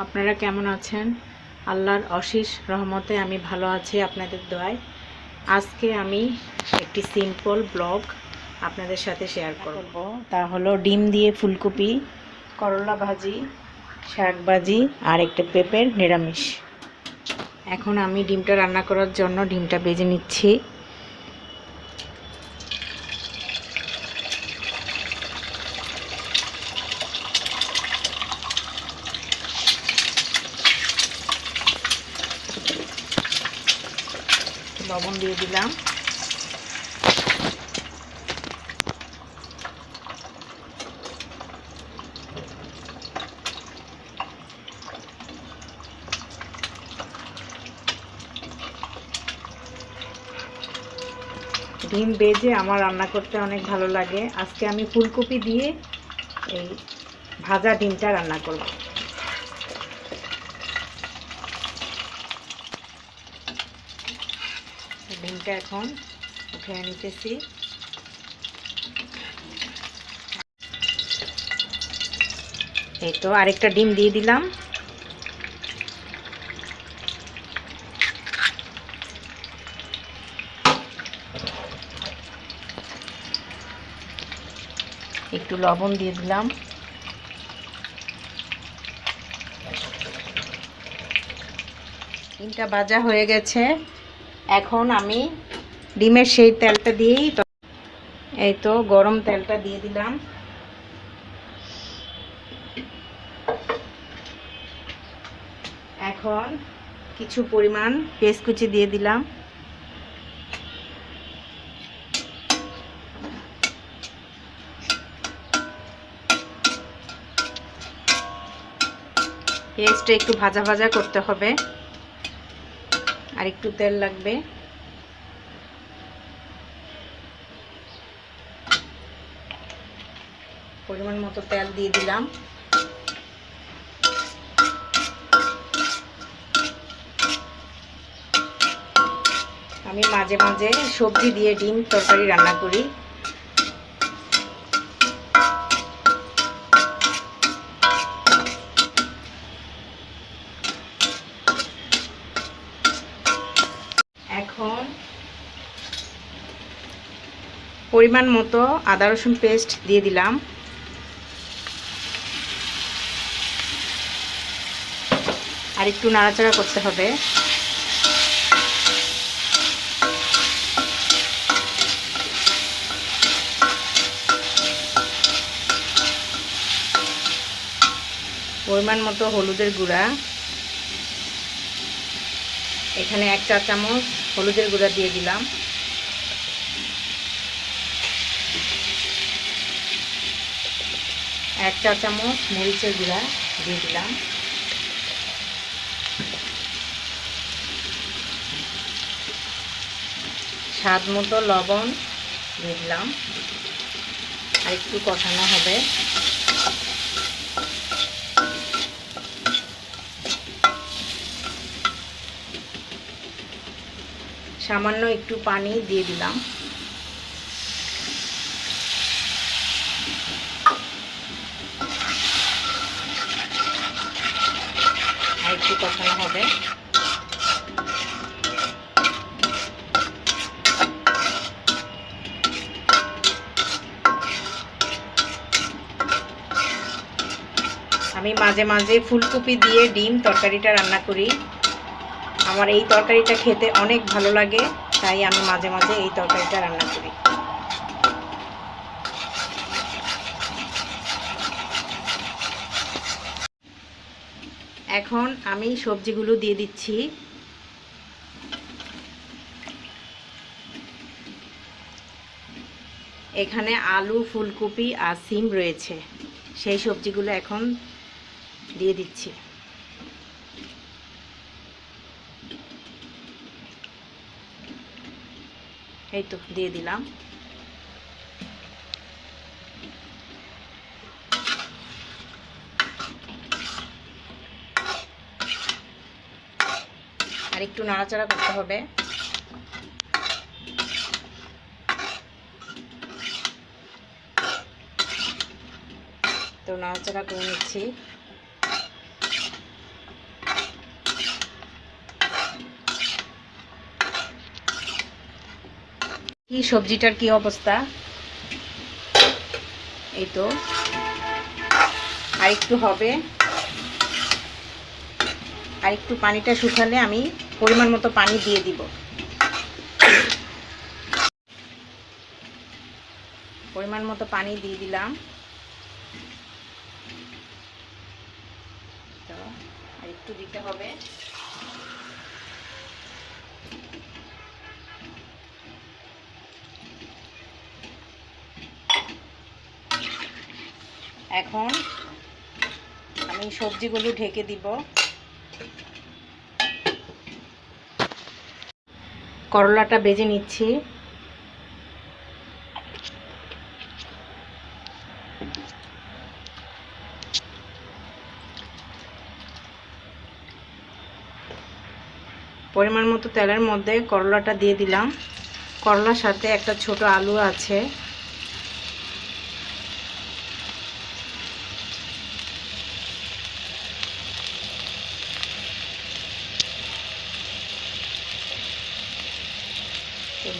আপনারা কেমন আছেন? আল্লাহর অশেষ রহমতে আমি ভালো আছি আপনাদের দোয়ায়। আজকে আমি একটি সিম্পল ব্লগ আপনাদের সাথে শেয়ার করব। তা হলো ডিম দিয়ে ফুলকপি, করলা ভাজি, শাক ভাজি আর একটা পেঁপের নিরামিষ। এখন আমি ডিমটা রান্না করার জন্য ডিমটা ভেজে নিচ্ছি। লবণ দিয়ে দিলাম। ডিম ভেজে আমার রান্না করতে অনেক ভালো লাগে। আজকে আমি ফুলকপি দিয়ে এই ভাজা ডিমটা রান্না করব। ডিমটা এখন উঠিয়ে নিতেছি। এই তো আরেকটা ডিম দিয়ে দিলাম। একটু লবণ দিয়ে দিলাম। ডিমটা ভাজা হয়ে গেছে। এখন আমি ডিমের সেই তেলটা দিয়েই এই তো গরম তেলটা দিয়ে দিলাম। এখন কিছু পরিমাণ পেঁয়াজ কুচি দিয়ে দিলাম। পেঁয়াজটা একটু ভাজা ভাজা করতে হবে, আর একটু তেল লাগবে। পরিমাণ মতো তেল দিয়ে দিলাম। আমি মাঝে মাঝে সবজি দিয়ে ডিম তরকারি রান্না করি। এখন পরিমাণ মতো আদা রসুন পেস্ট দিয়ে দিলাম। আর একটু নাড়াচাড়া করতে হবে। পরিমাণ মতো হলুদের গুঁড়া, এখানে 1 চা চামচ হলুদের গুঁড়া দিয়ে দিলাম। এক চা চামচ মরিচের গুঁড়া দিয়ে দিলাম। স্বাদ মতো লবণ দিয়ে দিলাম। আর একটু কষানো হবে। সামান্য একটু পানি দিয়ে দিলাম। আর একটু কষানো হবে। আমি মাঝে মাঝে ফুলকপি দিয়ে ডিম তরকারিটা রান্না করি। আমার এই তরকারিটা খেতে অনেক ভালো লাগে, তাই আমি মাঝে মাঝে এই তরকারিটা রান্না করি। এখন আমি সবজিগুলো দিয়ে দিচ্ছি। এখানে আলু, ফুলকপি আর সিম রয়েছে। সেই সবজিগুলো এখন দিয়ে দিচ্ছি। এই তো দিয়ে দিলাম। আর একটু নাড়াচাড়া করতে হবে। তো নাড়াচাড়া করে নিচ্ছি। কি সবজিটার কি অবস্থা, এই তো আর একটু হবে, আর একটু পানিটা শুকালে আমি পরিমাণ মতো পানি দিয়ে দিব। পরিমাণ মতো পানি দিয়ে দিলাম। আর একটু দিতে হবে। এখন আমি সবজিগুলো ঢেকে দিব। করলাটা ভেজে নিচ্ছি। পরিমাণ মতো তেলের মধ্যে করলাটা দিয়ে দিলাম। করলার সাথে একটা ছোট আলু আছে,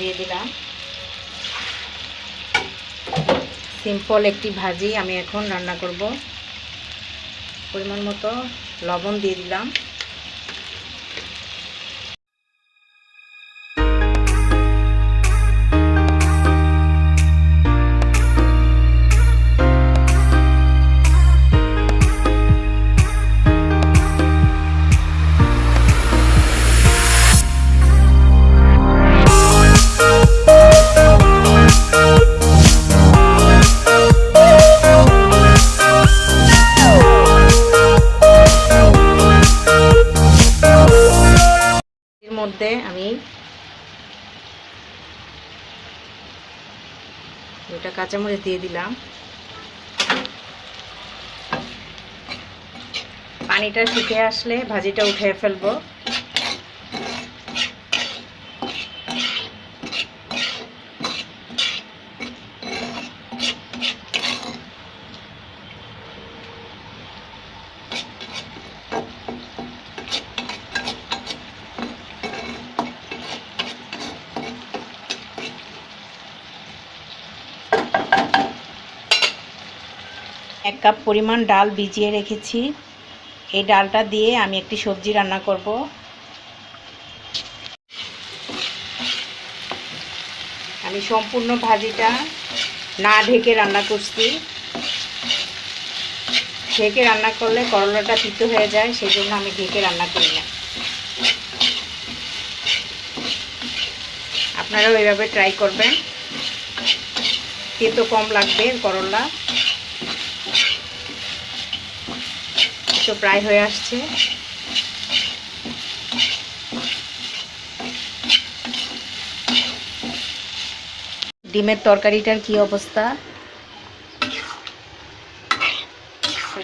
দিয়ে দিলাম। সিম্পল একটি ভাজি আমি এখন রান্না করব। পরিমাণ মতো লবণ দিয়ে দিলাম। মধ্যে আমি দুটা কাঁচামরিচ দিয়ে দিলাম। পানিটা শুকিয়ে আসলে ভাজিটা উঠিয়ে ফেলবো। এক কাপ পরিমাণ ডাল ভিজিয়ে রেখেছি। এই ডালটা দিয়ে আমি একটি সবজি রান্না করব। আমি সম্পূর্ণ ভাজিটা না ঢেকে রান্না করছি। ঢেকে রান্না করলে করলাটা তিতো হয়ে যায়, সেই জন্য আমি ঢেকে রান্না করি না। আপনারাও এইভাবে ট্রাই করবেন, তেতো কম লাগবে করলা। তো প্রায় হয়ে আসছে। ডিমের তরকারিটার কি অবস্থা,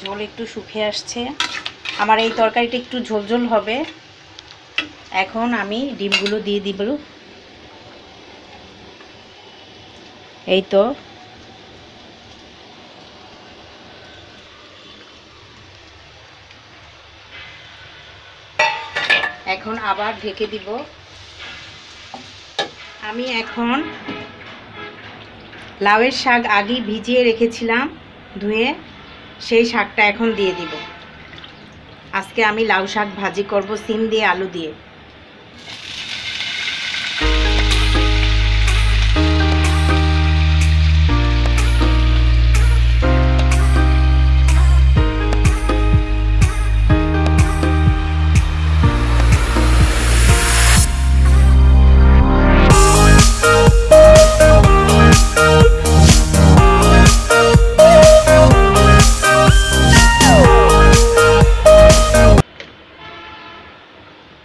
ঝোল একটু শুকিয়ে আসছে। আমার এই তরকারিটা একটু ঝোল ঝোল হবে। এখন আমি ডিমগুলো দিয়ে দিব। এই তো এখন আবার ঢেকে দিব। আমি এখন লাউয়ের শাক আগে ভিজিয়ে রেখেছিলাম ধুয়ে, সেই শাকটা এখন দিয়ে দিব। আজকে আমি লাউ শাক ভাজি করব সিম দিয়ে আলু দিয়ে।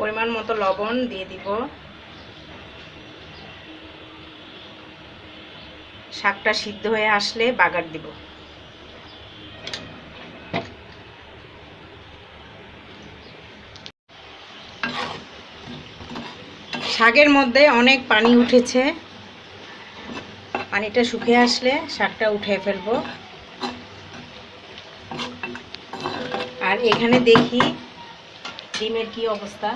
পরিমাণ মতো লবণ দিয়ে দিব। শাকটা সিদ্ধ হয়ে আসলে বাগার দিব। শাকের মধ্যে অনেক পানি উঠেছে, পানিটা শুকিয়ে আসলে শাকটা উঠিয়ে ফেলবো। আর এখানে দেখি ডিমের কি অবস্থা।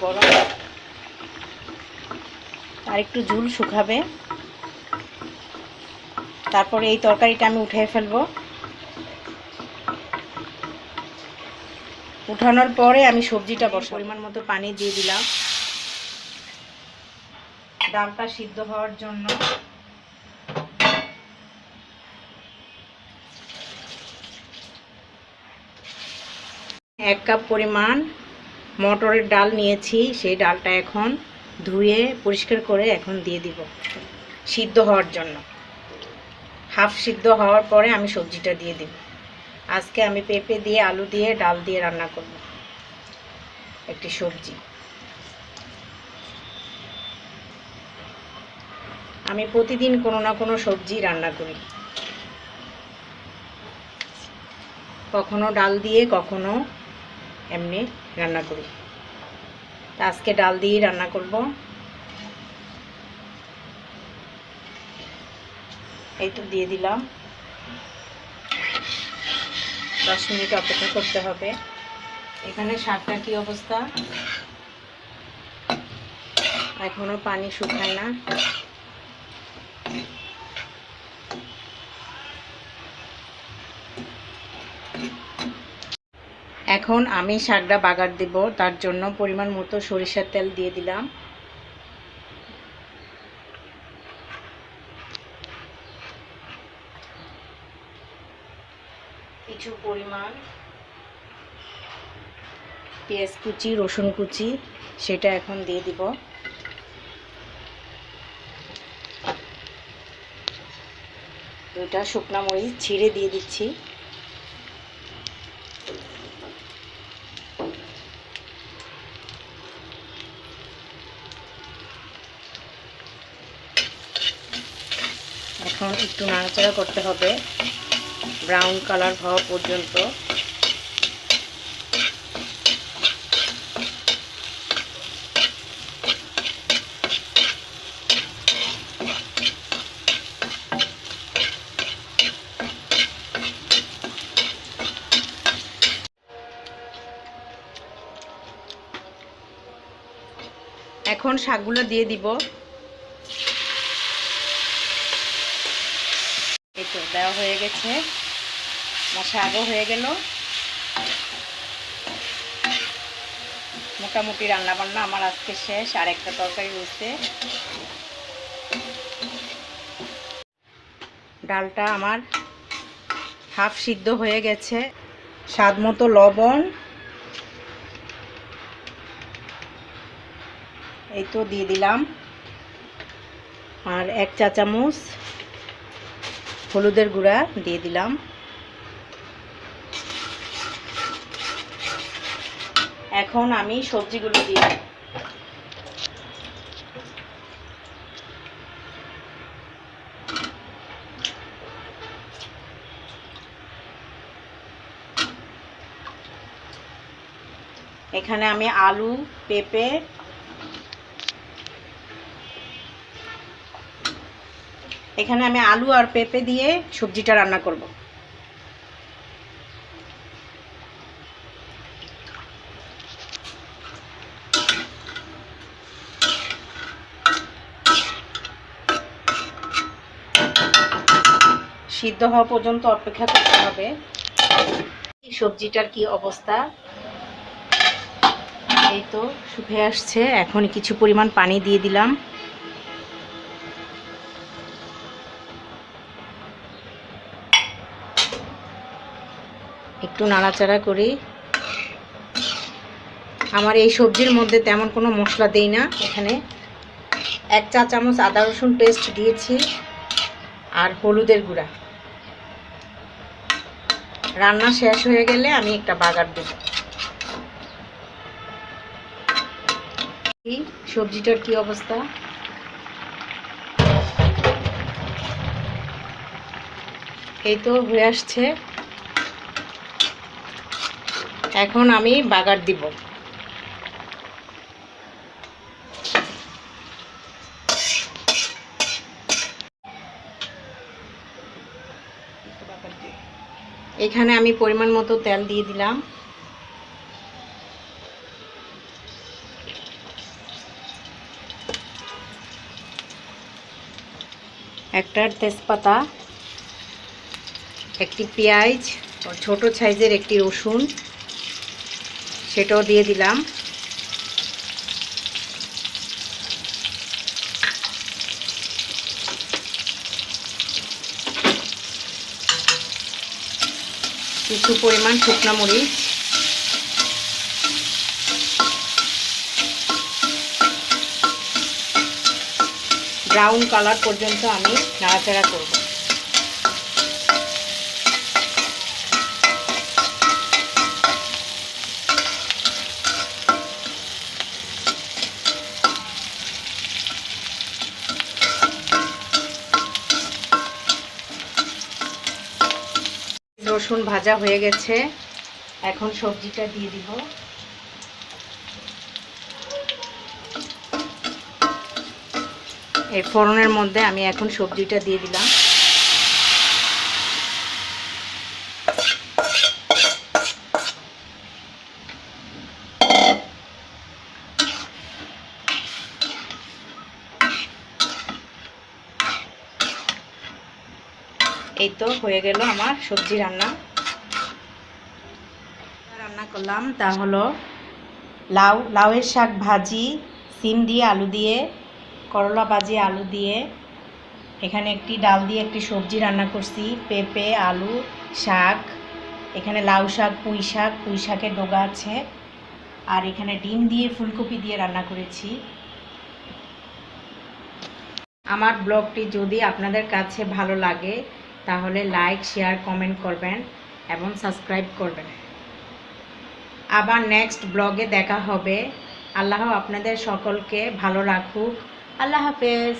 গরম, আর একটু ঝুল শুকাবে। তারপরে এই তরকারিটা আমি উঠিয়ে ফেলবো। উঠানোর পরে আমি সবজিটা বসাবো। পরিমাণ মতো পানি দিয়ে দিলাম ডালটা সিদ্ধ হওয়ার জন্য। এক কাপ পরিমাণ মটরের ডাল নিয়েছি, সেই ডালটা এখন ধুয়ে পরিষ্কার করে এখন দিয়ে দিব সিদ্ধ হওয়ার জন্য। হাফ সিদ্ধ হওয়ার পরে আমি সবজিটা দিয়ে দিব। আজকে আমি পেঁপে দিয়ে, আলু দিয়ে, ডাল দিয়ে রান্না করব একটি সবজি। আমি প্রতিদিন কোনো না কোনো সবজি রান্না করি, কখনো ডাল দিয়ে, কখনো এমনি রান্না করি। তা আজকে ডাল দিয়েই রান্না করব। এই তো দিয়ে দিলাম। 10 মিনিট অপেক্ষা করতে হবে। এখানে শাকটা কি অবস্থা, এখনো পানি শুকায় না। এখন আমি শাকটা বাগার দেব, তার জন্য পরিমাণ মতো সরিষার তেল দিয়ে দিলাম। কিছু পরিমাণ পেঁয়াজ কুচি, রসুন কুচি, সেটা এখন দিয়ে দিব। দুইটা শুকনা মরিচ ছিঁড়ে দিয়ে দিচ্ছি। এখন একটু নাড়াচাড়া করতে হবে ব্রাউন কালার হওয়া পর্যন্ত। এখন শাকগুলো দিয়ে দিব। এই তো দেওয়া হয়ে গেছে, আমার শাকও হয়ে গেল। মোটামুটি রান্নাবান্না আমার আজকে শেষ। আর একটা তরকারি রয়েছে। ডালটা আমার হাফ সিদ্ধ হয়ে গেছে। স্বাদ মতো লবণ এই তো দিয়ে দিলাম, আর 1 চা চামচ হলুদের গুঁড়া দিয়ে দিলাম। এখন আমি সবজিগুলো দিয়ে দিই। এখানে আমি আলু, পেঁপে, আর পেঁপে দিয়ে সবজিটা রান্না করব। সিদ্ধ হওয়া পর্যন্ত অপেক্ষা করতে হবে। সবজিটার কি অবস্থা, এই তো শুকিয়ে আসছে। এখন কিছু পরিমাণ পানি দিয়ে দিলাম। একটু নাড়াচাড়া করি। আমার এই সবজির মধ্যে তেমন কোনো মশলা দেই না। এখানে 1 চা চামচ আদা রসুন পেস্ট দিয়েছি, আর হলুদের গুঁড়া। রান্না শেষ হয়ে গেলে আমি একটা বাগার দেব। সবজিটার কি অবস্থা, এই তো হয়ে আসছে। এখন আমি বাগার দিব। এখানে আমি পরিমাণ মতো তেল দিয়ে দিলাম। একটা তেজপাতা, একটি পেঁয়াজ, ছোট সাইজের একটি রসুন, সেটাও দিয়ে দিলাম। কিছু পরিমাণ শুকনো মরিচ, ব্রাউন কালার পর্যন্ত আমি নাড়াচাড়া করব। রসুন ভাজা হয়ে গেছে, এখন সবজিটা দিয়ে দিব। এই ফোড়নের মধ্যে আমি এখন সবজিটা দিয়ে দিলাম। এই তো হয়ে গেল আমার সবজি রান্না করলাম। তা হলো লাউয়ের শাক ভাজি, সিম দিয়ে আলু দিয়ে, করলা ভাজি আলু দিয়ে, এখানে একটি ডাল দিয়ে একটি সবজি রান্না করছি, পেঁপে, আলু, শাক, এখানে লাউ শাক, পুঁই শাকের ডগা আছে, আর এখানে ডিম দিয়ে ফুলকপি দিয়ে রান্না করেছি। আমার ব্লগটি যদি আপনাদের কাছে ভালো লাগে তাহলে লাইক, শেয়ার, কমেন্ট করবেন এবং সাবস্ক্রাইব করবেন। আবার নেক্সট ব্লগে দেখা হবে। আল্লাহ আপনাদের সকলকে ভালো রাখুক। আল্লাহ হাফেজ।